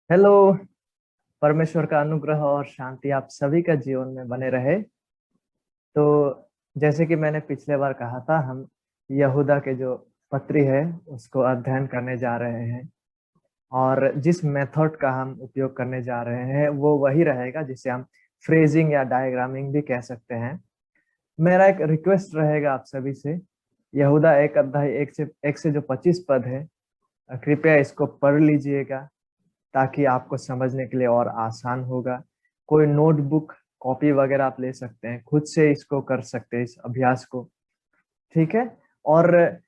Hello. परमेश्वर का अनुग्रह और शांति आप सभी का जीवन में बने रहे। तो जैसे कि मैंने पिछले बार कहा था, हम यहूदा के जो पत्री है उसको अध्ययन करने जा रहे हैं। और जिस मेथड का हम उपयोग करने जा रहे हैं वो वही रहेगा जिसे हम फ्रेजिंग या डायग्रामिंग भी कह सकते हैं। मेरा एक रिक्वेस्ट रहेगा आप सभी से, यहूदा एक अध्याय एक से जो 25 पद है, कृपया इसको पढ़ लीजिएगा ताकि आपको समझने के लिए और आसान होगा। कोई नोटबुक कॉपी वगैरह आप ले सकते हैं, खुद से इसको कर सकते हैं इस अभ्यास को। ठीक है। और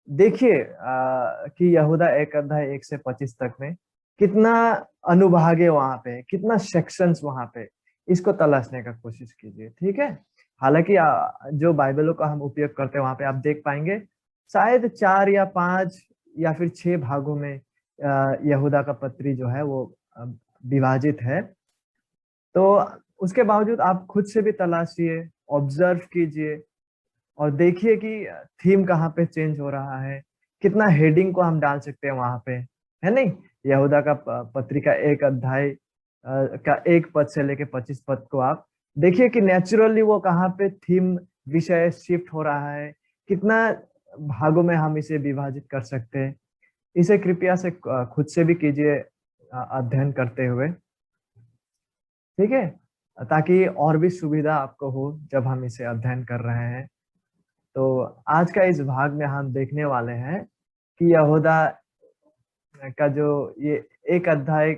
देखिए कि यहूदा एक अध्याय 1 से 25 तक में कितना अनुभाग है, वहां पे कितना सेक्शंस वहां पे, इसको तलाशने का कोशिश कीजिए। ठीक है। हालांकि जो बाइबलों का हम उपयोग करते हैं वहां पे आप देख पाएंगे शायद 4 या 5 या फिर 6 भागों में यहूदा का पत्री जो है वो विभाजित है। तो उसके बावजूद आप खुद से भी तलाशिए, ऑब्जर्व कीजिए और देखिए कि थीम कहाँ पे चेंज हो रहा है, कितना हेडिंग को हम डाल सकते हैं वहां पे, है नहीं। यहूदा का पत्रिका एक अध्याय का 1 पद से लेके 25 पद को आप देखिए कि नेचुरली वो कहाँ पे थीम विषय शिफ्ट हो रहा है, कितना भागों में हम इसे विभाजित कर सकते हैं। इसे कृपया से खुद से भी कीजिए अध्ययन करते हुए। ठीक है। ताकि और भी सुविधा आपको हो जब हम इसे अध्ययन कर रहे हैं। तो आज का इस भाग में हम देखने वाले हैं कि यहूदा का जो ये एक अध्याय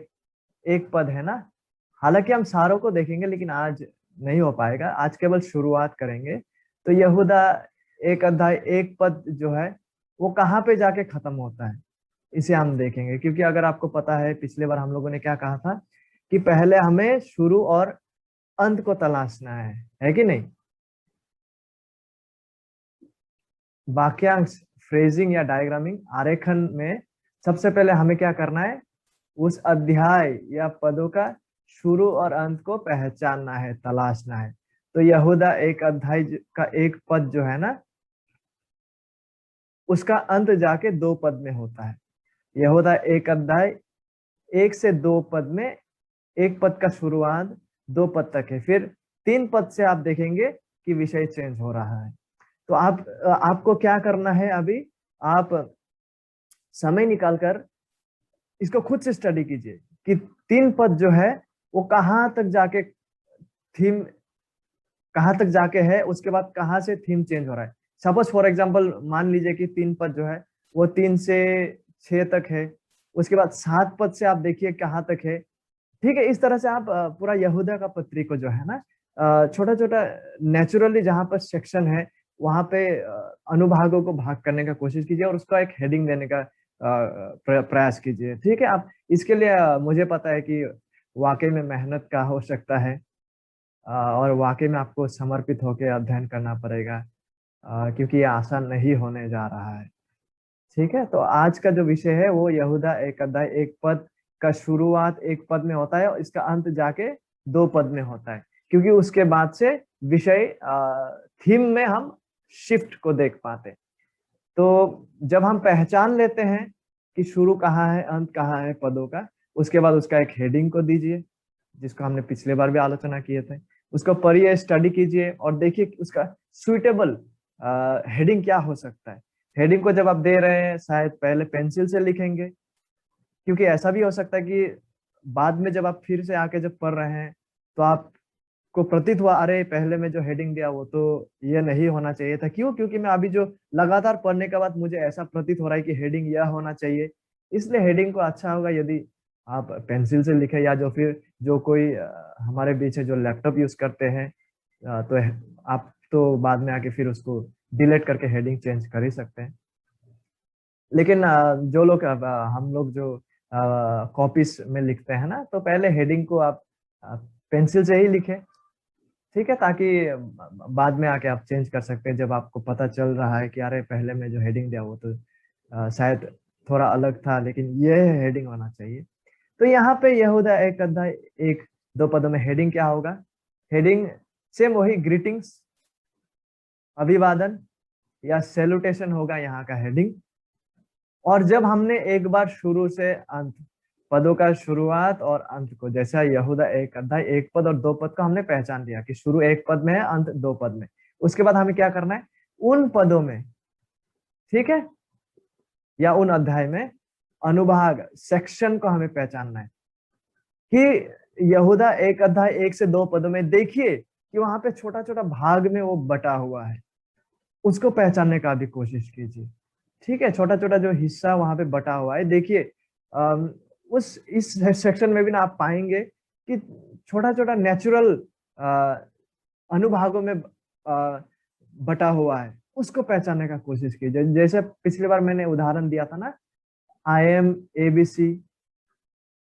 1 पद है ना, हालांकि हम सारों को देखेंगे लेकिन आज नहीं हो पाएगा, आज केवल शुरुआत करेंगे। तो यहूदा एक अध्याय 1 पद जो है वो कहाँ पे जाके खत्म होता है इसे हम देखेंगे, क्योंकि अगर आपको पता है पिछले बार हम लोगों ने क्या कहा था कि पहले हमें शुरू और अंत को तलाशना है कि नहीं। वाक्यांश, फ्रेजिंग या डायग्रामिंग, आरेखन में सबसे पहले हमें क्या करना है, उस अध्याय या पदों का शुरू और अंत को पहचानना है, तलाशना है। तो यहूदा एक अध्याय का 1 पद जो है ना, उसका अंत जाके 2 पद में होता है। यहूदा एक अध्याय 1 से 2 पद में 1 पद का शुरुआत 2 पद तक है, फिर 3 पद से आप देखेंगे कि विषय चेंज हो रहा है। तो आपको क्या करना है अभी, आप समय निकालकर इसको खुद से स्टडी कीजिए कि 3 पद जो है वो कहाँ तक जाके थीम, कहाँ तक जाके है, उसके बाद कहाँ से थीम चेंज हो रहा है। सपोज फॉर एग्जांपल मान लीजिए कि 3 पद जो है वो 3 से 6 तक है, उसके बाद 7 पद से आप देखिए कहाँ तक है। ठीक है। इस तरह से आप पूरा यहूदा का पत्री को जो है ना, छोटा छोटा नेचुरली जहाँ पर सेक्शन है वहां पे अनुभागों को भाग करने का कोशिश कीजिए और उसका एक हेडिंग देने का प्रयास कीजिए। ठीक है। आप इसके लिए मुझे पता है कि वाकई में मेहनत का हो सकता है, और वाकई में आपको समर्पित होकर अध्ययन करना पड़ेगा, क्योंकि ये आसान नहीं होने जा रहा है। ठीक है। तो आज का जो विषय है वो यहूदा एक अध्याय 1 पद का शुरुआत 1 पद में होता है और इसका अंत जाके 2 पद में होता है, क्योंकि उसके बाद से विषय थीम में हम शिफ्ट को देख पाते। तो जब हम पहचान लेते हैं कि शुरू कहाँ है अंत कहाँ है पदों का, उसके बाद उसका एक हेडिंग को दीजिए, जिसको हमने पिछले बार भी आलोचना किए थे। उसको पढ़िए, स्टडी कीजिए और देखिए कि उसका सुइटेबल हेडिंग क्या हो सकता है। हेडिंग को जब आप दे रहे हैं शायद पहले पेंसिल से लिखेंगे, क्योंकि ऐसा भी हो सकता है कि बाद में जब आप फिर से आके जब पढ़ रहे हैं तो आपको प्रतीत हुआ अरे पहले में जो हेडिंग दिया वो तो ये नहीं होना चाहिए था। क्यों? क्योंकि मैं अभी जो लगातार पढ़ने के बाद मुझे ऐसा प्रतीत हो रहा है कि हेडिंग यह होना चाहिए। इसलिए हेडिंग को अच्छा होगा यदि आप पेंसिल से लिखे, या जो फिर जो कोई हमारे बीच है जो लैपटॉप यूज करते हैं, तो आप तो बाद में आके फिर उसको डिलीट करके हेडिंग चेंज कर ही सकते हैं। लेकिन जो लोग हम लोग जो कॉपीज में लिखते हैं ना, तो पहले हेडिंग को आप पेंसिल से ही लिखें। ठीक है। ताकि बाद में आके आप चेंज कर सकते हैं जब आपको पता चल रहा है कि अरे पहले में जो हेडिंग दिया वो तो शायद थोड़ा अलग था, लेकिन ये हेडिंग होना चाहिए। तो यहाँ पे यहूदा एक अध्याय 1-2 पदों में हेडिंग क्या होगा, हेडिंग सेम वही ग्रीटिंग्स, अभिवादन या सैल्यूटेशन होगा यहाँ का हेडिंग। और जब हमने एक बार शुरू से अंत पदों का शुरुआत और अंत को, जैसा यहूदा एक अध्याय एक पद और दो पद को हमने पहचान लिया कि शुरू एक पद में है, अंत दो पद में। उसके बाद हमें क्या करना है, उन पदों में, ठीक है, या उन अध्याय में अनुभाग सेक्शन को हमें पहचानना है कि यहूदा एक अध्याय एक से दो पदों में देखिए कि वहां पे छोटा छोटा भाग में वो बटा हुआ है, उसको पहचानने का भी कोशिश कीजिए। ठीक है, छोटा छोटा जो हिस्सा वहां पे बटा हुआ है, देखिए उस इस सेक्शन में भी ना आप पाएंगे कि छोटा छोटा नेचुरल अनुभागों में बटा हुआ है, उसको पहचानने का कोशिश कीजिए। जैसे पिछली बार मैंने उदाहरण दिया था ना, आई एम एबीसी,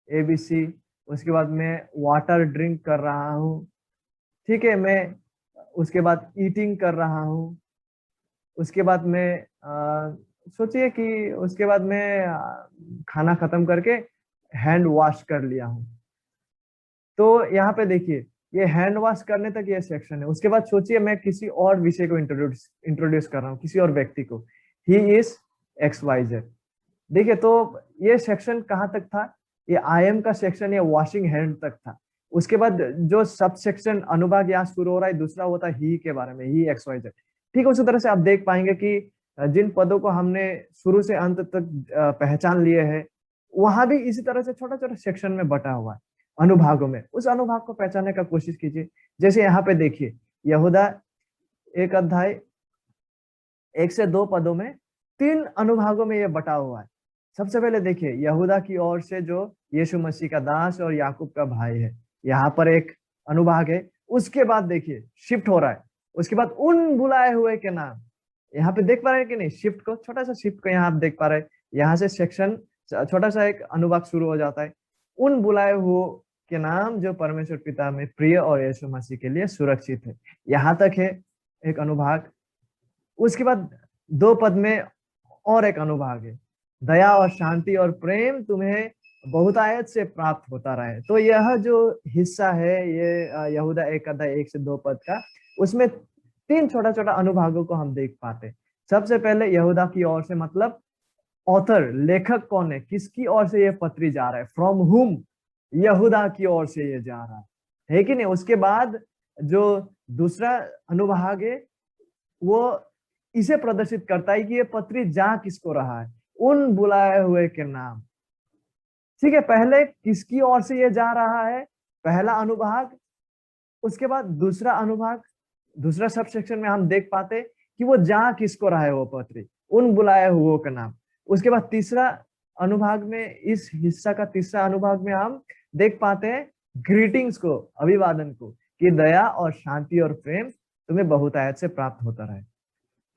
एबीसी, उसके बाद मैं वाटर ड्रिंक कर रहा हूँ, ठीक है, मैं उसके बाद ईटिंग कर रहा हूँ, उसके बाद मैं सोचिए कि उसके बाद मैं खाना खत्म करके हैंड वॉश कर लिया हूँ। तो यहाँ पे देखिए ये हैंड वॉश करने तक ये सेक्शन है। उसके बाद सोचिए मैं किसी और विषय को इंट्रोड्यूस कर रहा हूँ, किसी और व्यक्ति को, he is X Y Z. देखिए तो ये सेक्शन कहाँ तक था, ये आई एम का सेक्शन या वॉशिंग हैंड तक था। उसके बाद जो सब सेक्शन अनुभाग यहाँ शुरू हो रहा है, दूसरा होता है ही के बारे में, ही एक्स वाई जेड। ठीक है, उसी तरह से आप देख पाएंगे कि जिन पदों को हमने शुरू से अंत तक पहचान लिए हैं, वहां भी इसी तरह से छोटा छोटा सेक्शन में बटा हुआ है अनुभागों में। उस अनुभाग को पहचानने का कोशिश कीजिए। जैसे यहाँ पे देखिए यहूदा एक अध्याय एक से दो पदों में तीन अनुभागों में यह बटा हुआ है। सबसे पहले देखिए यहूदा की ओर से जो यीशु मसीह का दास और याकूब का भाई है, यहाँ पर एक अनुभाग है। उसके बाद देखिए शिफ्ट हो रहा है, उसके बाद उन बुलाए हुए के नाम, यहाँ पे देख पा रहे हैं कि नहीं शिफ्ट को, छोटा सा शिफ्ट को यहाँ आप देख पा रहे हैं। यहाँ से सेक्शन छोटा सा एक अनुभाग शुरू हो जाता है, उन बुलाए हुए के नाम जो परमेश्वर पिता में प्रिय और यीशु मसीह के लिए सुरक्षित है, यहाँ तक है एक अनुभाग। उसके बाद दो पद में और एक अनुभाग है, दया और शांति और प्रेम तुम्हें बहुतायत से प्राप्त होता रहे। तो यह जो हिस्सा है ये यहूदा एक अध्याय एक से दो पद का, उसमें तीन छोटा छोटा अनुभागों को हम देख पाते। सबसे पहले यहूदा की ओर से, मतलब ऑथर, लेखक कौन है, किसकी ओर से ये पत्री जा रहा है, फ्रॉम हुम, यहूदा की ओर से ये जा रहा है कि नहीं। उसके बाद जो दूसरा अनुभाग है वो इसे प्रदर्शित करता है कि ये पत्री जा किसको रहा है, उन बुलाए हुए के नाम। ठीक है, पहले किसकी ओर से ये जा रहा है, पहला अनुभाग। उसके बाद दूसरा अनुभाग, दूसरा सब सेक्शन में हम देख पाते कि वो जा किसको रहा है वो पत्री, उन बुलाए हुए का नाम। उसके बाद तीसरा अनुभाग में, इस हिस्सा का तीसरा अनुभाग में हम देख पाते हैं ग्रीटिंग्स को, अभिवादन को, कि दया और शांति और प्रेम तुम्हें बहुतायत से प्राप्त होता रहे।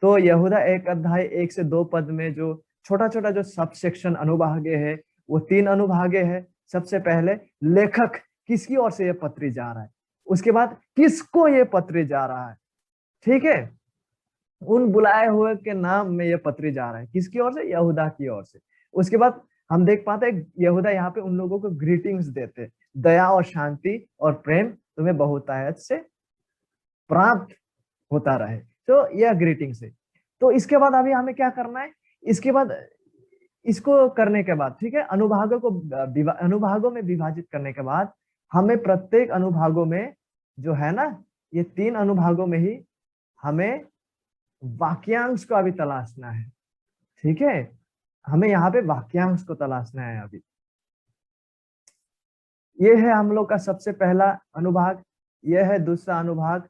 तो यहूदा एक अध्याय एक से दो पद में जो छोटा छोटा जो सब सेक्शन अनुभागे है, वो तीन अनुभागे है। सबसे पहले लेखक, किसकी ओर से ये पत्री जा रहा है, उसके बाद किसको ये पत्री जा रहा है, ठीक है, उन बुलाए हुए के नाम में ये पत्री जा रहा है, किसकी ओर से, यहूदा की ओर से। उसके बाद हम देख पाते हैं यहूदा यहाँ पे उन लोगों को ग्रीटिंग्स देते, दया और शांति और प्रेम तुम्हें बहुतायत से प्राप्त होता रहे। तो यह ग्रीटिंग्स है। तो इसके बाद अभी हमें क्या करना है, इसके बाद इसको करने के बाद, ठीक है, अनुभागों को अनुभागों में विभाजित करने के बाद हमें प्रत्येक अनुभागों में जो है ना, ये तीन अनुभागों में ही हमें वाक्यांश को अभी तलाशना है। ठीक है, हमें यहाँ पे वाक्यांश को तलाशना है अभी। ये है हम लोग का सबसे पहला अनुभाग, यह है दूसरा अनुभाग,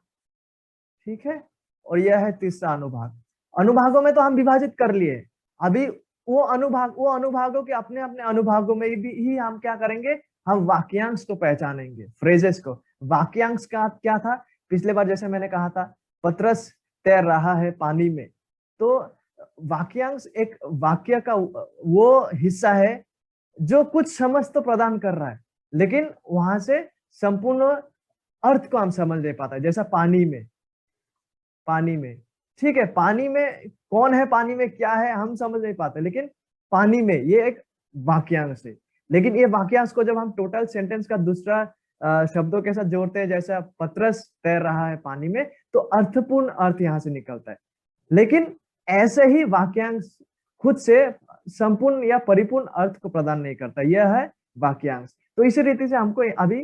ठीक है, और यह है तीसरा अनुभाग। अनुभागों में तो हम विभाजित कर लिए, अभी वो अनुभागों के अपने अपने अनुभागों में भी ही हम क्या करेंगे, हम वाक्यांश को पहचानेंगे, फ्रेजेस को। वाक्यांश का क्या था, पिछले बार जैसे मैंने कहा था पतरस तैर रहा है पानी में, तो वाक्यांश एक वाक्य का वो हिस्सा है जो कुछ समझ तो प्रदान कर रहा है, लेकिन वहां से संपूर्ण अर्थ को हम समझ नहीं पाता। जैसा पानी में, ठीक है, पानी में कौन है, पानी में क्या है, हम समझ नहीं पाते, लेकिन पानी में ये एक वाक्यांश है। लेकिन ये वाक्यांश को जब हम टोटल सेंटेंस का दूसरा शब्दों के साथ जोड़ते हैं, जैसा पतरस तैर रहा है पानी में, तो अर्थपूर्ण अर्थ यहाँ से निकलता है। लेकिन ऐसे ही वाक्यांश खुद से संपूर्ण या परिपूर्ण अर्थ को प्रदान नहीं करता। यह है वाक्यांश। तो इसी रीति से हमको अभी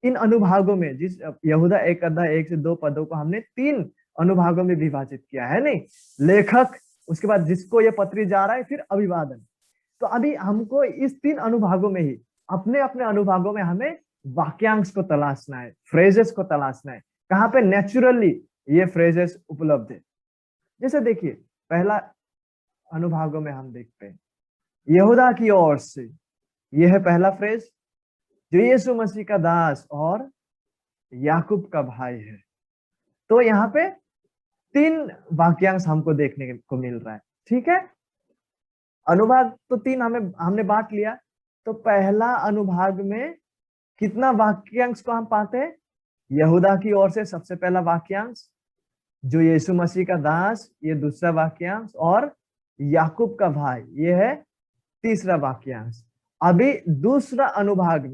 इन अनुभागों में, जिस यहूदा 1 अध्याय 1 से 2 पदों को हमने 3 अनुभागों में विभाजित किया है नहीं, लेखक, उसके बाद जिसको ये पत्री जा रहा है, फिर अभिवादन। तो अभी हमको इस 3 अनुभागों में ही अपने अपने अनुभागों में हमें वाक्यांश को तलाशना है, फ्रेजेस को तलाशना है, कहाँ पे नेचुरली ये फ्रेजेस उपलब्ध है। जैसे देखिए पहला अनुभागों में हम देखते हैं यहूदा की ओर से, यह है पहला फ्रेज, जो यीशु मसीह का दास और याकूब का भाई है। तो यहाँ पे 3 वाक्यांश हमको देखने को मिल रहा है, ठीक है। अनुभाग तो 3 हमने बांट लिया। तो पहला अनुभाग में कितना वाक्यांश को हम पाते हैं? यहूदा की ओर से सबसे पहला वाक्यांश, जो यीशु मसीह का दास, ये दूसरा वाक्यांश, और याकूब का भाई, ये है तीसरा वाक्यांश। अभी दूसरा अनुभाग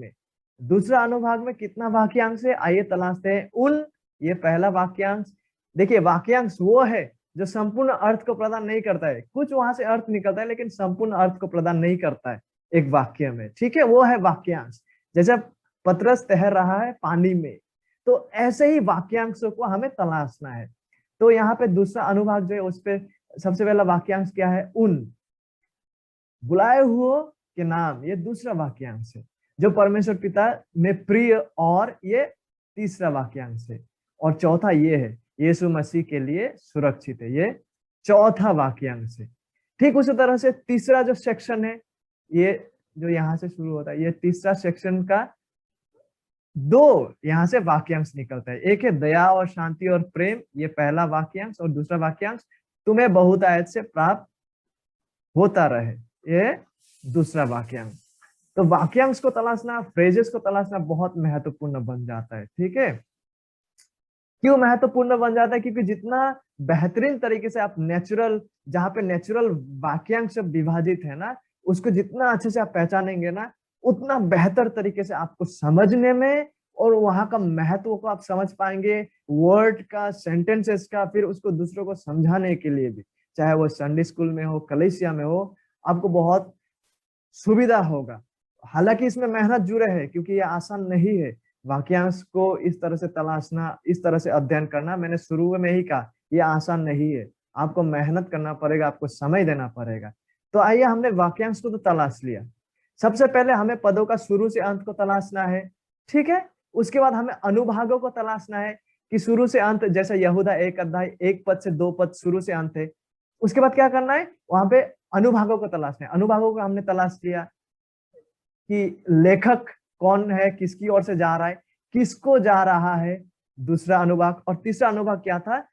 में कितना वाक्यांश है? आइए तलाशते हैं उन। ये पहला वाक्यांश। देखिए वाक्यांश वो है जो संपूर्ण अर्थ को प्रदान नहीं करता है, कुछ वहां से अर्थ निकलता है लेकिन संपूर्ण अर्थ को प्रदान नहीं करता है एक वाक्य में, ठीक है, वो है वाक्यांश। जैसे पतरस तैर रहा है पानी में, तो ऐसे ही वाक्यांशों को हमें तलाशना है। तो यहाँ पे दूसरा अनुभाग जो है उस पे सबसे पहला वाक्यांश क्या है? उन बुलाए हुए के नाम, ये दूसरा वाक्यांश है, जो परमेश्वर पिता में प्रिय, और ये तीसरा वाक्यांश है। और चौथा ये है, यीशु मसीह के लिए सुरक्षित है, ये चौथा वाक्यांश है। ठीक उसी तरह से तीसरा जो सेक्शन है, ये जो यहाँ से शुरू होता है, ये तीसरा सेक्शन का 2 यहाँ से वाक्यांश निकलता है। एक है दया और शांति और प्रेम, ये पहला वाक्यांश, और दूसरा वाक्यांश तुम्हें बहुतायत से प्राप्त होता रहे, ये दूसरा वाक्यांश। तो वाक्यांश को तलाशना, फ्रेजेस को तलाशना बहुत महत्वपूर्ण बन जाता है, ठीक है। क्यों महत्वपूर्ण बन जाता है? क्योंकि जितना बेहतरीन तरीके से आप नेचुरल, जहाँ पे नेचुरल वाक्यांश विभाजित है ना, उसको जितना अच्छे से आप पहचानेंगे ना, उतना बेहतर तरीके से आपको समझने में और वहां का महत्व को आप समझ पाएंगे, वर्ड का, सेंटेंसेस का, फिर उसको दूसरों को समझाने के लिए भी, चाहे वो संडे स्कूल में हो, कलीसिया में हो, आपको बहुत सुविधा होगा। हालांकि इसमें मेहनत जुड़े है, क्योंकि ये आसान नहीं है वाक्यांश को इस तरह से तलाशना, इस तरह से अध्ययन करना। मैंने शुरू में ही कहा ये आसान नहीं है, आपको मेहनत करना पड़ेगा, आपको समय देना पड़ेगा। तो आइए, हमने वाक्यांश को तो तलाश लिया, सबसे पहले हमें पदों का शुरू से अंत को तलाशना है, ठीक है। उसके बाद हमें अनुभागों को तलाशना है कि शुरू से अंत, जैसे यहूदा 1 अध्याय 1 पद से 2 पद शुरू से अंत है। उसके बाद क्या करना है? वहां पे अनुभागों को तलाशना है। अनुभागों को हमने तलाश लिया कि लेखक कौन है, किसकी ओर से जा रहा है, किसको जा रहा है, दूसरा अनुभाग। और तीसरा अनुभाग क्या था?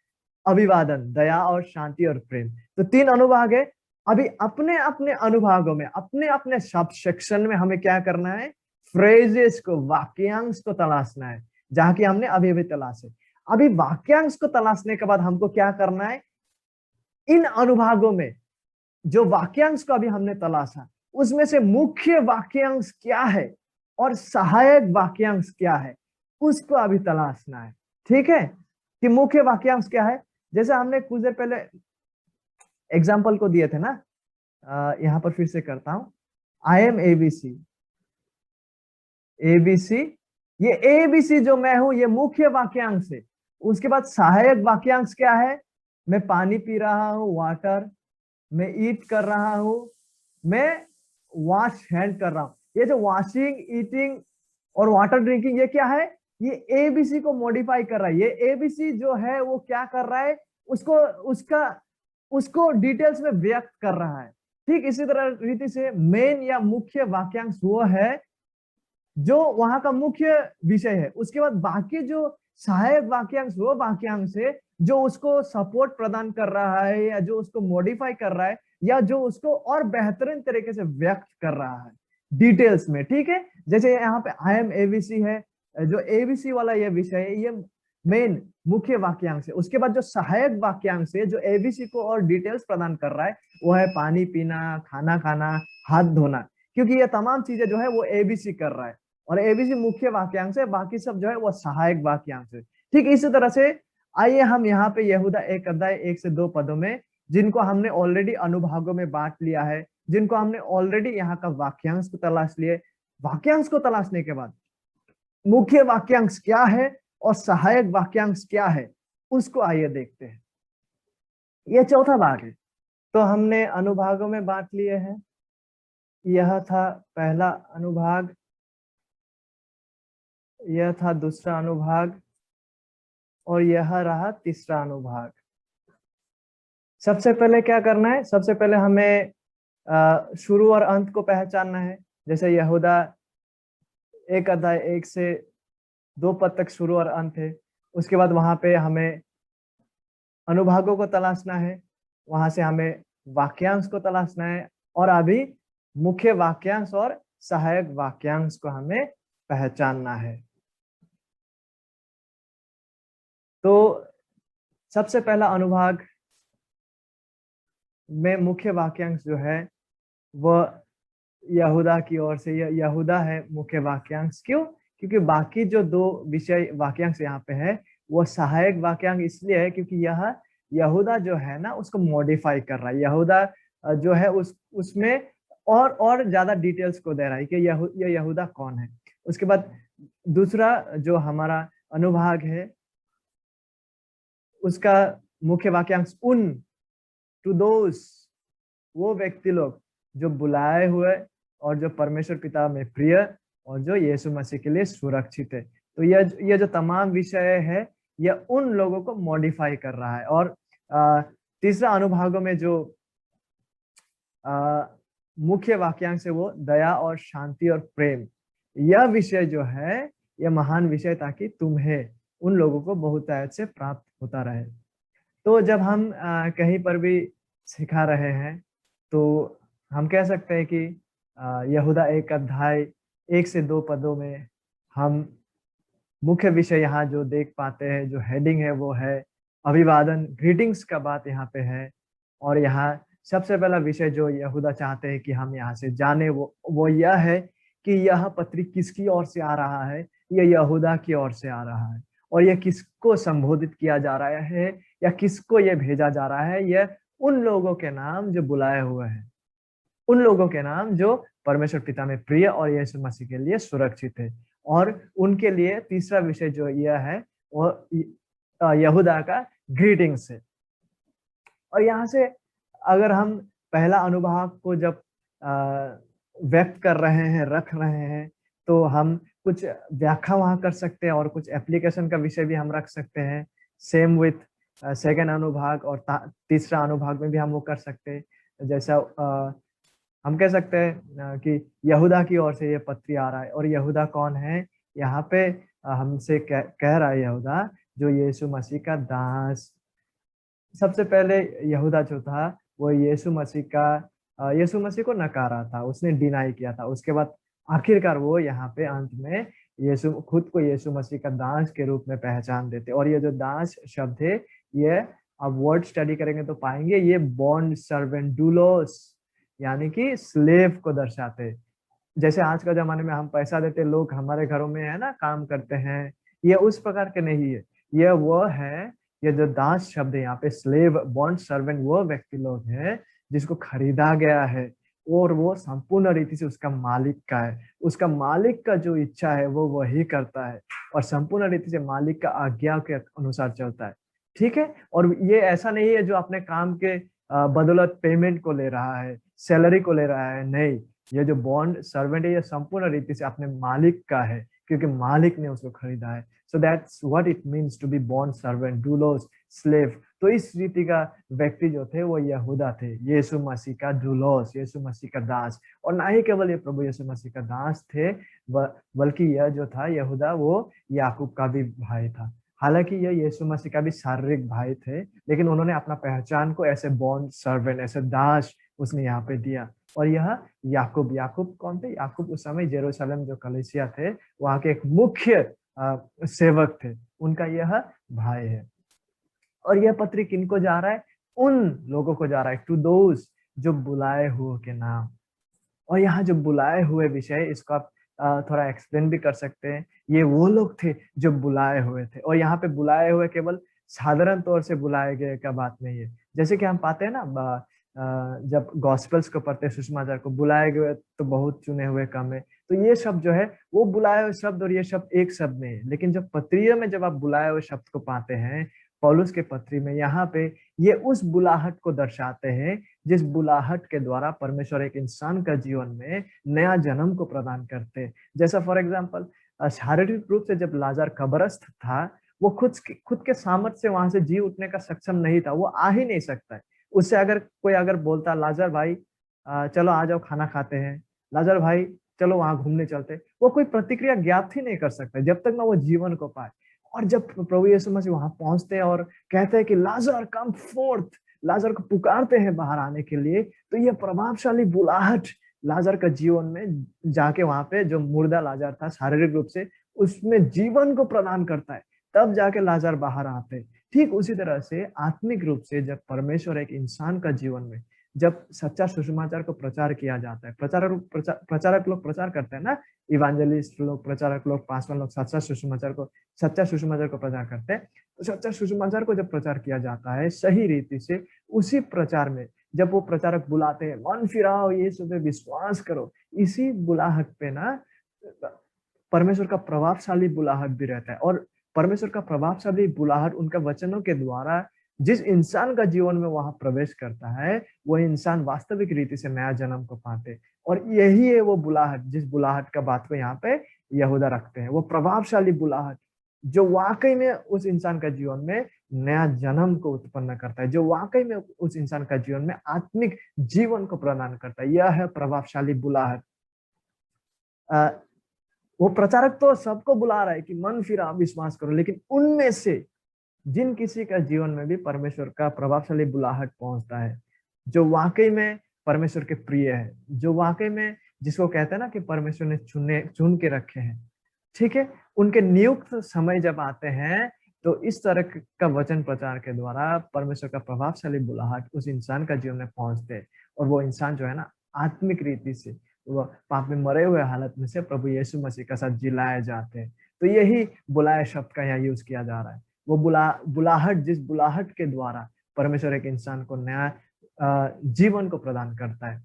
अभिवादन, दया और शांति और प्रेम। तो 3 अनुभाग है। अभी अपने अपने अनुभागों में, अपने अपने सब सेक्शन में हमें क्या करना है? फ्रेजेस को, वाक्यांश को तलाशना है, जहां की हमने अभी अभी तलाशे। अभी वाक्यांश को तलाशने के बाद हमको क्या करना है? इन अनुभागों में जो वाक्यांश को अभी हमने तलाशा, उसमें से मुख्य वाक्यांश क्या है और सहायक वाक्यांश क्या है, उसको अभी तलाशना है, ठीक है। कि मुख्य वाक्यांश क्या है? जैसे हमने कुछ देर पहले एग्जाम्पल को दिए थे ना, यहां पर फिर से करता हूं। आई एम एबीसी, एबीसी, ये एबीसी जो मैं हूं, ये मुख्य वाक्यांश है। उसके बाद सहायक वाक्यांश क्या है? मैं पानी पी रहा हूं, वाटर, मैं ईट कर रहा हूं, मैं वॉश हैंड कर रहा हूं। ये जो वॉशिंग, ईटिंग और वाटर ड्रिंकिंग, ये क्या है? ये एबीसी को मॉडिफाई कर रहा है। ये एबीसी जो है वो क्या कर रहा है? उसको डिटेल्स में व्यक्त कर रहा है। ठीक इसी तरह रीति से मेन या मुख्य वाक्यांश वो है जो वहां का मुख्य विषय है। उसके बाद बाकी जो सहायक वाक्यांश, वो वाक्यांश है जो उसको सपोर्ट प्रदान कर रहा है, या जो उसको मॉडिफाई कर रहा है, या जो उसको और बेहतरीन तरीके से व्यक्त कर रहा है डिटेल्स में, ठीक है। जैसे यहाँ पे आई एम एबीसी है, जो एबीसी वाला ये विषय है, ये मेन मुख्य वाक्यांश है। उसके बाद जो सहायक वाक्यांश है जो एबीसी को और डिटेल्स प्रदान कर रहा है, वो है पानी पीना, खाना खाना, हाथ धोना, क्योंकि ये तमाम चीजें जो है वो एबीसी कर रहा है, और एबीसी मुख्य वाक्यांश है, बाकी सब जो है वो सहायक वाक्यांश है। ठीक इसी तरह से आइए हम यहाँ पे यहूदा 1 अध्याय 1 से 2 पदों में, जिनको हमने ऑलरेडी अनुभागों में बांट लिया है, जिनको हमने ऑलरेडी यहाँ का वाक्यांश को तलाश लिए, वाक्यांश को तलाशने के बाद मुख्य वाक्यांश क्या है और सहायक वाक्यांश क्या है, उसको आइए देखते हैं। यह चौथा भाग है। तो हमने अनुभागों में बांट लिए हैं। यह था पहला अनुभाग, यह था दूसरा अनुभाग और यह रहा तीसरा अनुभाग। सबसे पहले क्या करना है? सबसे पहले हमें शुरू और अंत को पहचानना है। जैसे यहूदा 1 अध्याय 1 से 2 पद तक शुरू और अंत है। उसके बाद वहां पे हमें अनुभागों को तलाशना है, वहां से हमें वाक्यांश को तलाशना है और अभी मुख्य वाक्यांश और सहायक वाक्यांश को हमें पहचानना है। तो सबसे पहला अनुभाग में मुख्य वाक्यांश जो है वह यहूदा की ओर से, यहूदा है मुख्य वाक्यांश। क्यों? क्योंकि बाकी जो 2 विषय वाक्यांश यहाँ पे है वो सहायक वाक्यांश इसलिए है क्योंकि यह यहूदा जो है ना उसको मॉडिफाई कर रहा है। यहूदा जो है उसमें और ज्यादा डिटेल्स को दे रहा है कि ये यहूदा कौन है। उसके बाद दूसरा जो हमारा अनुभाग है उसका मुख्य वाक्यांश उन, टू दोस, वो व्यक्ति लोग जो बुलाए हुए और जो परमेश्वर पिता में प्रिय और जो यीशु मसीह के लिए सुरक्षित है। तो यह जो तमाम विषय है यह उन लोगों को मॉडिफाई कर रहा है। और तीसरा अनुभागों में जो मुख्य वाक्यांश है वो दया और शांति और प्रेम। यह विषय जो है यह महान विषय ताकि तुम्हें उन लोगों को बहुतायत से प्राप्त होता रहे। तो जब हम कहीं पर भी सिखा रहे हैं तो हम कह सकते हैं कि यहूदा 1 अध्याय 1 से 2 पदों में हम मुख्य विषय यहाँ जो देख पाते हैं, जो हेडिंग है वो है अभिवादन, ग्रीटिंग्स का बात यहाँ पे है। और यहाँ सबसे पहला विषय जो यहूदा चाहते हैं कि हम यहाँ से जाने वो यह है कि यह पत्री किसकी ओर से आ रहा है। यह यहूदा की ओर से आ रहा है और यह किसको संबोधित किया जा रहा है या किसको यह भेजा जा रहा है। यह उन लोगों के नाम जो बुलाए हुए हैं, उन लोगों के नाम जो परमेश्वर पिता में प्रिय और यीशु मसीह के लिए सुरक्षित है। और उनके लिए तीसरा विषय जो यह है वो यहूदा का ग्रीटिंग्स है। और यहाँ से अगर हम पहला अनुभाग को जब व्यक्त कर रहे हैं, रख रहे हैं, तो हम कुछ व्याख्या वहां कर सकते हैं और कुछ एप्लीकेशन का विषय भी हम रख सकते हैं। सेम विथ सेकेंड अनुभाग और तीसरा अनुभाग में भी हम वो कर सकते हैं। जैसा हम कह सकते हैं कि यहूदा की ओर से ये पत्री आ रहा है। और यहूदा कौन है? यहाँ पे हमसे कह रहा है यहूदा जो यीशु मसीह का दास। सबसे पहले यहूदा जो था वो यीशु मसीह को नकारा था, उसने डिनाई किया था। उसके बाद आखिरकार वो यहाँ पे अंत में खुद को यीशु मसीह का दास के रूप में पहचान देते। और ये जो दास शब्द है ये अब वर्ड स्टडी करेंगे तो पाएंगे ये बॉन्ड सर्वेंट डूलोस यानी कि स्लेव को दर्शाते। जैसे आज का जमाने में हम पैसा देते, लोग हमारे घरों में है ना काम करते हैं, ये उस प्रकार के नहीं है। ये वो है, ये जो दास शब्द है यहाँ पे स्लेव, बॉन्ड सर्वेंट, वो व्यक्ति लोग हैं जिसको खरीदा गया है और वो संपूर्ण रीति से उसका मालिक का है। उसका मालिक का जो इच्छा है वो वही करता है और संपूर्ण रीति से मालिक का आज्ञा के अनुसार चलता है। ठीक है। और ये ऐसा नहीं है जो अपने काम के बदौलत पेमेंट को ले रहा है, सैलरी को ले रहा है। नहीं, ये जो बॉन्ड सर्वेंट है ये संपूर्ण रीति से अपने मालिक का है क्योंकि मालिक ने उसको खरीदा है। So that's what it means to be bond servant, डूलोस, स्लेव। तो इस रीति का व्यक्ति जो थे वो यहूदा थे, यीशु मसीह का डूलोस, यीशु मसीह का दास। और ना ही केवल ये प्रभु यीशु मसीह का दास थे बल्कि यह जो था यहूदा वो याकूब का भी भाई था। हालांकि यह यीशु मसीह का भी शारीरिक भाई थे, लेकिन उन्होंने अपना पहचान को ऐसे बॉन्ड सर्वेंट, ऐसे दास उसने यहाँ पे दिया। और यह याकूब कौन थे? याकूब उस समय जेरूशलेम जो कलीसिया थे वहां के एक मुख्य सेवक थे, उनका यह भाई है। और यह पत्री किनको जा रहा है? उन लोगों को जा रहा है, टू दोस जो बुलाए हुए के नाम। और यहाँ जो बुलाए हुए विषय, इसको आप थोड़ा एक्सप्लेन भी कर सकते हैं। ये वो लोग थे जो बुलाए हुए थे। और यहाँ पे बुलाए हुए केवल साधारण तौर से बुलाए गए का बात नहीं है। जैसे कि हम पाते हैं ना जब गॉस्पेल्स को पढ़ते हैं, सुसमाचार को, बुलाए गए तो बहुत, चुने हुए कम है। तो ये शब्द जो है वो बुलाए हुए शब्द और ये शब्द एक शब्द में है। लेकिन जब पत्रियों में जब आप बुलाए हुए शब्द को पाते हैं पौलुस के पत्री में, यहाँ पे ये उस बुलाहट को दर्शाते हैं जिस बुलाहट के द्वारा परमेश्वर एक इंसान का जीवन में नया जन्म को प्रदान करते हैं। जैसा फॉर एग्जाम्पल शारीरिक रूप से जब लाजर कब्रस्थ था, वो खुद के सामर्थ्य से वहां से जी उठने का सक्षम नहीं था, वो आ ही नहीं सकता है। उससे अगर कोई अगर बोलता लाजर भाई चलो आ जाओ खाना खाते हैं, लाजर भाई चलो वहां घूमने चलते, वो कोई प्रतिक्रिया ज्ञात ही नहीं कर सकता जब तक ना वो जीवन को पाए। और जब प्रभु यीशु मसीह वहां पहुंचते हैं और कहते हैं कि लाजर कम फोर्थ, लाजर को पुकारते हैं बाहर आने के लिए, तो ये प्रभावशाली बुलाहट लाजर का जीवन में जाके वहां पे जो मुर्दा लाजर था शारीरिक रूप से उसमें जीवन को प्रदान करता है, तब जाके लाजर बाहर आते हैं। ठीक उसी तरह से आत्मिक रूप से जब परमेश्वर एक इंसान का जीवन में जब सच्चा सुसमाचार को प्रचार किया जाता है, प्रचारक लोग प्रचार करते हैं ना, इवांजलिस्ट लोग, प्रचारक लोग, पासवान लोग सच्चा सुसमाचार को प्रचार करते हैं। तो सच्चा सुसमाचार को जब प्रचार किया जाता है सही रीति से, उसी प्रचार में जब वो प्रचारक बुलाते हैं मन फिराओ यीशु पे विश्वास करो, इसी बुलाहट पे ना परमेश्वर का प्रभावशाली बुलाहट भी रहता है। और परमेश्वर का प्रभावशाली बुलाहट उनका वचनों के द्वारा जिस इंसान का जीवन में वहां प्रवेश करता है, वह इंसान वास्तविक रीति से नया जन्म को पाते। और यही है वो बुलाहट, जिस बुलाहट का बात को यहाँ पे यहूदा रखते हैं, वो प्रभावशाली बुलाहट जो वाकई में उस इंसान का जीवन में नया जन्म को उत्पन्न करता है, जो वाकई में उस इंसान का जीवन में आत्मिक जीवन को प्रदान करता है। यह है प्रभावशाली बुलाहट। वो प्रचारक तो सबको बुला रहा है कि मन फिरा विश्वास करो, लेकिन उनमें से जिन किसी का जीवन में भी परमेश्वर का प्रभावशाली बुलाहट पहुंचता है, जो वाकई में परमेश्वर के प्रिय है, जो वाकई में जिसको कहते हैं ना कि परमेश्वर ने चुन के रखे हैं, ठीक है, उनके नियुक्त समय जब आते हैं तो इस तरह का वचन प्रचार के द्वारा परमेश्वर का प्रभावशाली बुलाहट उस इंसान का जीवन में पहुंचते हैं। और वो इंसान जो है ना आत्मिक रीति से वो पाप में मरे हुए हालत में से प्रभु यीशु मसीह का साथ जिलाए जाते हैं। तो यही बुलाए शब्द का यहाँ यूज किया जा रहा है। वो बुलाहट, जिस बुलाहट के द्वारा परमेश्वर एक इंसान को नया जीवन को प्रदान करता है।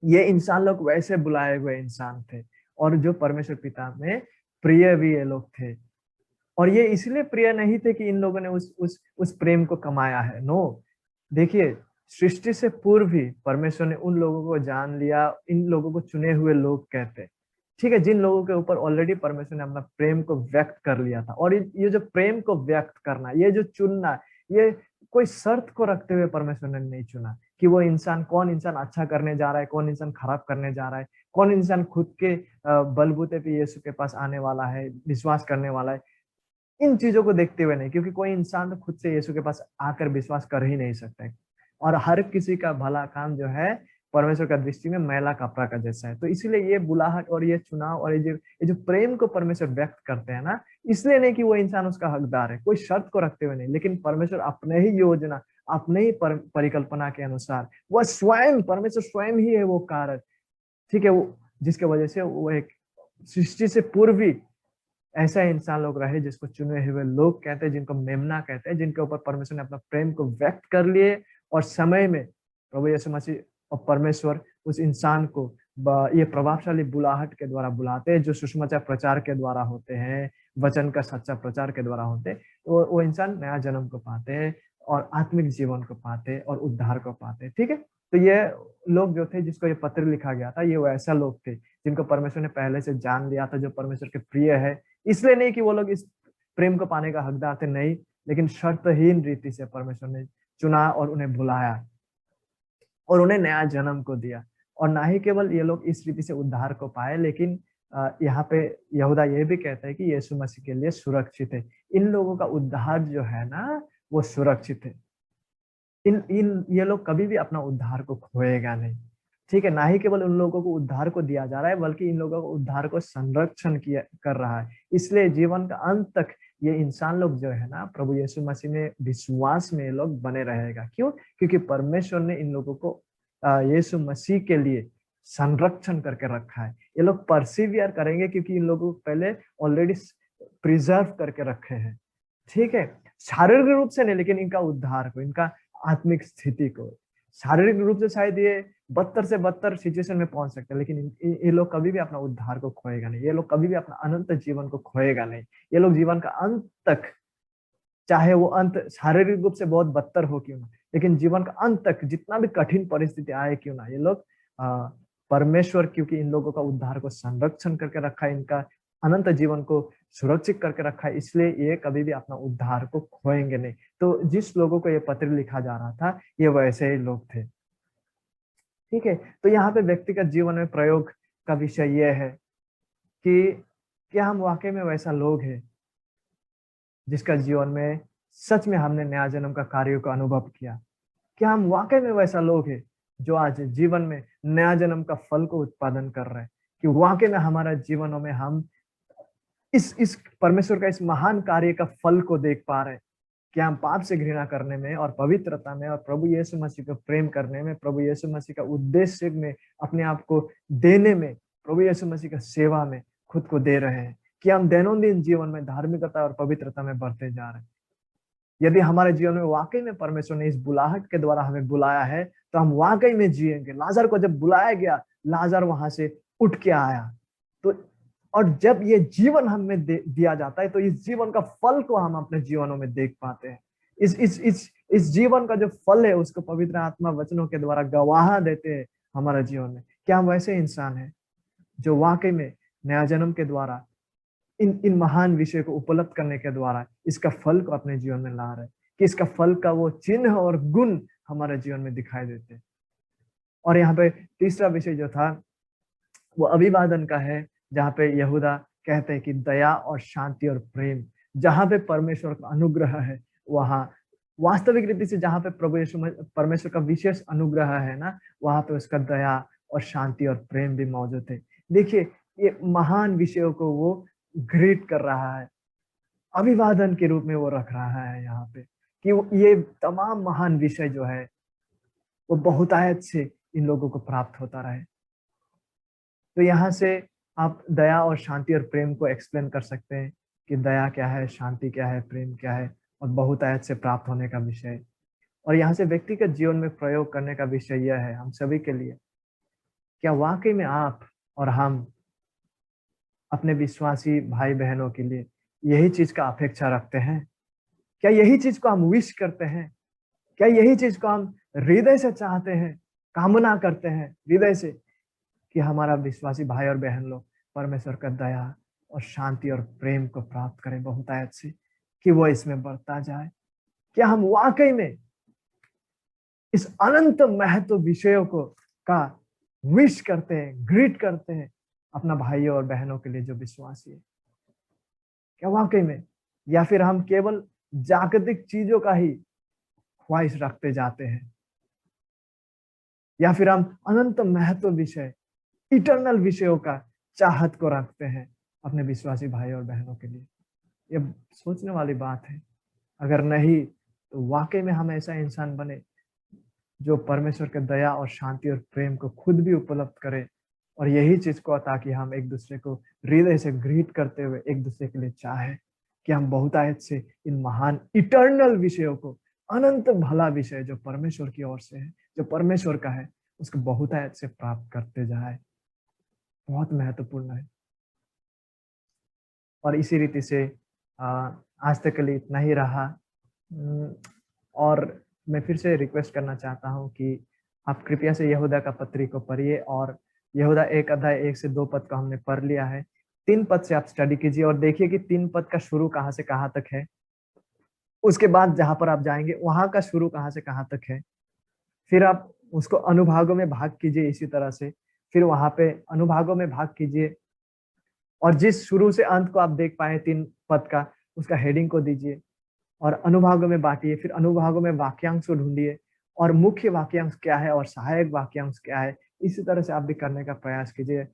ये इंसान लोग वैसे बुलाए हुए इंसान थे और जो परमेश्वर पिता में प्रिय भी ये लोग थे। और ये इसलिए प्रिय नहीं थे कि इन लोगों ने उस प्रेम को कमाया है। नो, देखिए सृष्टि से पूर्व ही परमेश्वर ने उन लोगों को जान लिया, इन लोगों को चुने हुए लोग कहते, ठीक है, जिन लोगों के ऊपर ऑलरेडी परमेश्वर ने अपना प्रेम को व्यक्त कर लिया था। और ये जो प्रेम को व्यक्त करना, ये जो चुनना, ये कोई शर्त को रखते हुए परमेश्वर ने नहीं चुना कि वो इंसान, कौन इंसान अच्छा करने जा रहा है, कौन इंसान खराब करने जा रहा है, कौन इंसान खुद के बलबूते पे यीशु के पास आने वाला है, विश्वास करने वाला है। इन चीजों को देखते हुए नहीं, क्योंकि कोई इंसान तो खुद से यीशु के पास आकर विश्वास कर ही नहीं सकता है। और हर किसी का भला काम जो है परमेश्वर का दृष्टि में मैला कपड़ा का जैसा है। तो इसीलिए ये बुलाहट और ये चुनाव और ये जो प्रेम को परमेश्वर व्यक्त करते हैं ना, इसलिए नहीं कि वो इंसान उसका हकदार है, कोई शर्त को रखते हुए नहीं, लेकिन परमेश्वर अपने ही योजना, अपने ही परिकल्पना के अनुसार, वह स्वयं, परमेश्वर स्वयं ही है वो कारक, ठीक है, वो जिसके वजह से वो एक सृष्टि से पूर्व ही ऐसा इंसान लोग रहे जिसको चुने हुए लोग कहते हैं, जिनको मेमना कहते हैं, जिनके ऊपर परमेश्वर ने अपना प्रेम को व्यक्त कर लिए। और समय में प्रभु यीशु मसीह और परमेश्वर उस इंसान को ये प्रभावशाली बुलाहट के द्वारा बुलाते हैं, जो सुसमाचार प्रचार के द्वारा होते हैं, वचन का सच्चा प्रचार के द्वारा होते हैं। तो वो इंसान नया जन्म को पाते हैं और आत्मिक जीवन को पाते हैं और उद्धार को पाते हैं, ठीक है। तो ये लोग जो थे जिसको ये पत्र लिखा गया था, ये वैसा लोग थे जिनको परमेश्वर ने पहले से जान लिया था, जो परमेश्वर के प्रिय है। इसलिए नहीं कि वो लोग इस प्रेम को पाने का हकदार थे, नहीं, लेकिन शर्तहीन रीति से परमेश्वर ने चुना और उन्हें बुलाया और उन्हें नया जन्म को दिया। और ना ही केवल ये लोग इस रीति से उद्धार को पाए, लेकिन यहाँ पे यहूदा ये भी कहता है कि यीशु मसीह के लिए सुरक्षित है। इन लोगों का उद्धार जो है ना वो सुरक्षित है। इन ये लोग कभी भी अपना उद्धार को खोएगा नहीं, ठीक है। ना ही केवल उन लोगों को उद्धार को दिया जा रहा है, बल्कि इन लोगों को उद्धार को संरक्षण किया कर रहा है। इसलिए जीवन का अंत तक ये इंसान लोग जो है ना प्रभु यीशु मसीह में विश्वास में ये लोग बने रहेगा। क्यों? क्योंकि परमेश्वर ने इन लोगों को यीशु मसीह के लिए संरक्षण करके रखा है। ये लोग परसिवियर करेंगे क्योंकि इन लोगों को पहले ऑलरेडी प्रिजर्व करके रखे हैं, ठीक है। शारीरिक रूप से नहीं, लेकिन इनका उद्धार को, इनका आत्मिक स्थिति को। शारीरिक रूप से शायद ये बदतर से बदतर सिचुएशन में पहुंच सकते हैं, लेकिन ये लोग कभी भी अपना उद्धार को खोएगा नहीं, ये लोग कभी भी अपना अनंत जीवन को खोएगा नहीं। ये लोग जीवन का अंत तक, चाहे वो अंत शारीरिक रूप से बहुत बदतर हो क्यों ना, लेकिन जीवन का अंत तक जितना भी कठिन परिस्थिति आए क्यों ना, ये लोग परमेश्वर, क्योंकि इन लोगों का उद्धार को संरक्षण करके रखा है, इनका अनंत जीवन को सुरक्षित करके रखा है, इसलिए ये कभी भी अपना उद्धार को खोएंगे नहीं। तो जिस लोगों को ये पत्र लिखा जा रहा था, ये वैसे ही लोग थे। ठीक है, तो यहाँ पे व्यक्तिगत जीवन में प्रयोग का विषय यह है कि क्या हम वाकई में वैसा लोग हैं जिसका जीवन में सच में हमने नया जन्म का कार्य को अनुभव किया? क्या हम वाकई में वैसा लोग हैं जो आज जीवन में नया जन्म का फल को उत्पादन कर रहे हैं, कि वाकई में हमारा जीवनों में हम इस परमेश्वर का इस महान कार्य का फल को देख पा रहे हैं? क्या हम पाप से घृणा करने में और पवित्रता में और प्रभु यीशु मसीह को प्रेम करने में, प्रभु यीशु मसीह का उद्देश्य में अपने आप को देने में, प्रभु यीशु मसीह का सेवा में खुद को दे रहे हैं? कि हम दैनंदिन जीवन में धार्मिकता और पवित्रता में बढ़ते जा रहे हैं? यदि हमारे जीवन में वाकई में परमेश्वर ने इस बुलाहट के द्वारा हमें बुलाया है, तो हम वाकई में जिएंगे। लाजर को जब बुलाया गया, लाजर वहां से उठ के आया। तो और जब ये जीवन हमें दिया जाता है, तो इस जीवन का फल को हम अपने जीवनों में देख पाते हैं। इस जीवन का जो फल है, उसको पवित्र आत्मा वचनों के द्वारा गवाह देते हैं हमारे जीवन में। क्या हम वैसे इंसान हैं जो वाकई में नया जन्म के द्वारा इन महान विषय को उपलब्ध करने के द्वारा इसका फल को अपने जीवन में ला रहे हैं, कि इसका फल का वो चिन्ह और गुण हमारे जीवन में दिखाई देते हैं? और यहाँ पे तीसरा विषय जो था वो अभिवादन का है, जहाँ पे यहूदा कहते हैं कि दया और शांति और प्रेम, जहाँ पे परमेश्वर का अनुग्रह है, वहाँ वास्तविक रीति से जहाँ पे प्रभु यीशु परमेश्वर का विशेष अनुग्रह है ना, वहाँ पे उसका दया और शांति और प्रेम भी मौजूद है। देखिए, ये महान विषयों को वो ग्रीट कर रहा है, अभिवादन के रूप में वो रख रहा है यहाँ पे, कि ये तमाम महान विषय जो है वो बहुतायत से इन लोगों को प्राप्त होता रहे। तो यहाँ से आप दया और शांति और प्रेम को एक्सप्लेन कर सकते हैं कि दया क्या है, शांति क्या है, प्रेम क्या है, और बहुतायत से प्राप्त होने का विषय। और यहाँ से व्यक्तिगत जीवन में प्रयोग करने का विषय यह है हम सभी के लिए, क्या वाकई में आप और हम अपने विश्वासी भाई बहनों के लिए यही चीज का अपेक्षा रखते हैं? क्या यही चीज को हम विश करते हैं? क्या यही चीज को हम हृदय से चाहते हैं, कामना करते हैं हृदय से, कि हमारा विश्वासी भाई और बहन लोग परमेश्वर का दया और शांति और प्रेम को प्राप्त करें बहुतायत से, कि वो इसमें बढ़ता जाए? क्या हम वाकई में इस अनंत महत्व विषयों को का विश करते हैं, ग्रीट करते हैं अपना भाइयों और बहनों के लिए जो विश्वासी है? क्या वाकई में? या फिर हम केवल जागतिक चीजों का ही ख्वाहिश रखते जाते हैं? या फिर हम अनंत महत्व विषय, इटर्नल विषयों का चाहत को रखते हैं अपने विश्वासी भाई और बहनों के लिए? ये सोचने वाली बात है। अगर नहीं, तो वाकई में हम ऐसा इंसान बने जो परमेश्वर के दया और शांति और प्रेम को खुद भी उपलब्ध करे, और यही चीज को, ताकि हम एक दूसरे को हृदय से ग्रीट करते हुए एक दूसरे के लिए चाहे कि हम बहुतायत से इन महान इटर्नल विषयों को, अनंत भला विषय जो परमेश्वर की ओर से है, जो परमेश्वर का है, उसको बहुतायत से प्राप्त करते जाए। बहुत महत्वपूर्ण है। और इसी रीति से आज तक के लिए इतना ही रहा। और मैं फिर से रिक्वेस्ट करना चाहता हूं कि आप कृपया से यहूदा का पत्री को पढ़िए, और यहूदा 1 अध्याय 1 से 2 पद का हमने पढ़ लिया है। 3 पद से आप स्टडी कीजिए और देखिए कि 3 पद का शुरू कहाँ से कहाँ तक है। उसके बाद जहां पर आप जाएंगे वहां का शुरू कहाँ से कहाँ तक है। फिर आप उसको अनुभागों में भाग कीजिए इसी तरह से, फिर वहां पे अनुभागों में भाग कीजिए, और जिस शुरू से अंत को आप देख पाए 3 पद का, उसका हेडिंग को दीजिए और अनुभागों में बांटिए। फिर अनुभागों में वाक्यांश को ढूंढिए, और मुख्य वाक्यांश क्या है और सहायक वाक्यांश क्या है, इसी तरह से आप भी करने का प्रयास कीजिए।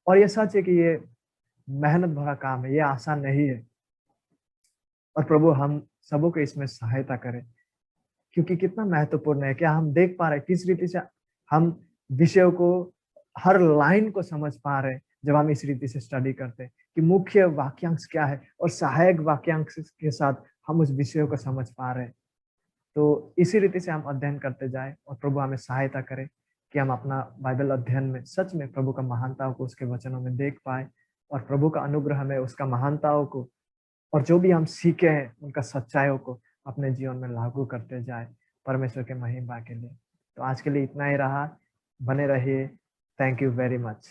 और ये सच है कि ये मेहनत भरा काम है, ये आसान नहीं है, और प्रभु हम सबों को इसमें सहायता करें, क्योंकि कितना महत्वपूर्ण है। क्या हम देख पा रहे हैं किस रीति से हम विषयों को, हर लाइन को समझ पा रहे हैं जब हम इस रीति से स्टडी करते हैं कि मुख्य वाक्यांश क्या है और सहायक वाक्यांश के साथ हम उस विषयों को समझ पा रहे हैं। तो इसी रीति से हम अध्ययन करते जाए, और प्रभु हमें सहायता करे कि हम अपना बाइबल अध्ययन में सच में प्रभु का महानताओं को उसके वचनों में देख पाए, और प्रभु का अनुग्रह में उसका महानताओं को और जो भी हम सीखे हैं उनका सच्चाइयों को अपने जीवन में लागू करते जाए, परमेश्वर के महिमा के लिए। तो आज के लिए इतना ही रहा। बने रहिए। Thank you very much.